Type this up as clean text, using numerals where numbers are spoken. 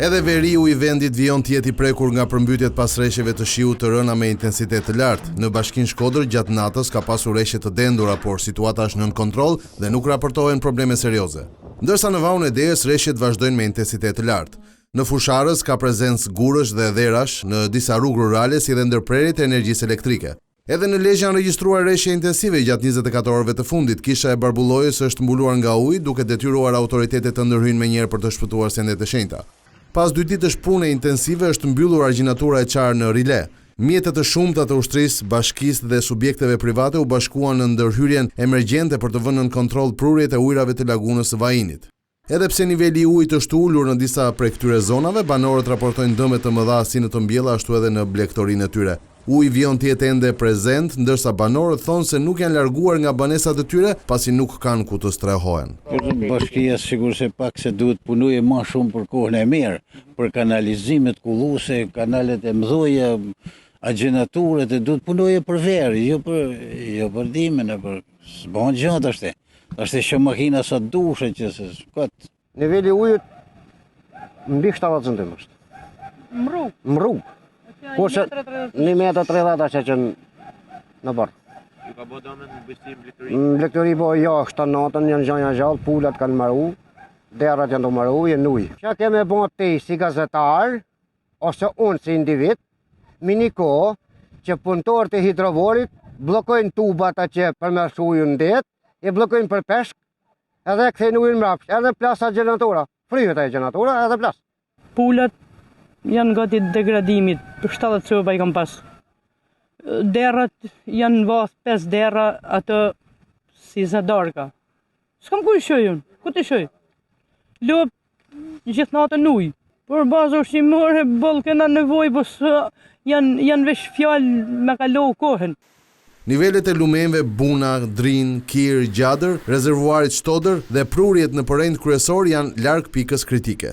Edhe veriu I vendit vijon të jetë I prekur nga përmbytjet pas rreshjeve të shiut të rëna me intensitet të lartë. Në Bashkinë Shkodër gjatë natës ka pasur rreshje të dendura, por situata është nën kontroll dhe nuk raportohen probleme serioze. Ndërsa në Vaun e Derës rreshjet vazhdojnë me intensitet të lartë. Në Fusharës ka prezencë gurësh dhe dherash në disa rrugë rurale si dhe ndërprerjet e energjisë elektrike. Edhe në Lezhë janë regjistruar rreshje intensive gjatë 24 orëve të fundit. Kisha e Barbullojës është mbuluar nga ujë, duke detyruar autoritetet të ndërhyjnë menjëherë për të shpëtuar sendet e shenjta. Pas 2 ditësh pune intensive është mbyllur argjinatura e qarë në Rile. Mjetet të shumta të ushtrisë, bashkisë dhe subjekteve private u bashkuan në ndërhyrjen emergjente për të vënë në kontroll prurjet e ujrave të lagunës së Vajinit. Edhe pse niveli I ujit është ulur në disa prej këtyre zonave, banorët raportojnë dëme të mëdha si në të mbjella ashtu edhe në blegtorinë e tyre. Uji vjen të jetë ende prezent, ndërsa banorët thonë se nuk janë larguar nga banesat e tyre pasi nuk kanë ku të strehohen. Bashkia sigurisht se pak se duhet punojë më shumë për kohën e mirë, për kanalizimet kulluese, kanalet e mëdha, agjenaturët e duhet punojë për verë, jo për dimën, për s'bën gjë tash. Është që makina sa dushë që se kot. Niveli ujit mbi 70 cm është. Në rrugë. Kurse 1,30 m që në bord. Ju ka bërë domën në bështim blegtori? Blegtori po jo, 7-9 janë gjëja gjallë, pulat kanë marru, derrat janë të marru, janë ujë. Çka kemë bën ti si gazetar ose unë si individ, mini kohë që punëtorët e hidrovorit bllokojnë tubat që përmes ujit në det, I bllokojnë për peshk, edhe kthejnë ujin mbrapsht, edhe plasa gjenatora, fryhet ajo gjenatora, edhe plas. Pulat janë gati degradimit, 70 copa I kam pas. Derrat janë vath 5 derra atë si zadarka. S'kam ku I shoj unë, ku të shoj? Lop gjithë natën ujë. Por bazë ushqimore boll kena nevojë, po janë veç fjalë me kalu kohën. Nivelet e lumenjve Buna, Drin, Kir, Gjadër, rezervuarit Shtodër dhe prurjet në përrejnë kryesor janë larg pikës kritike.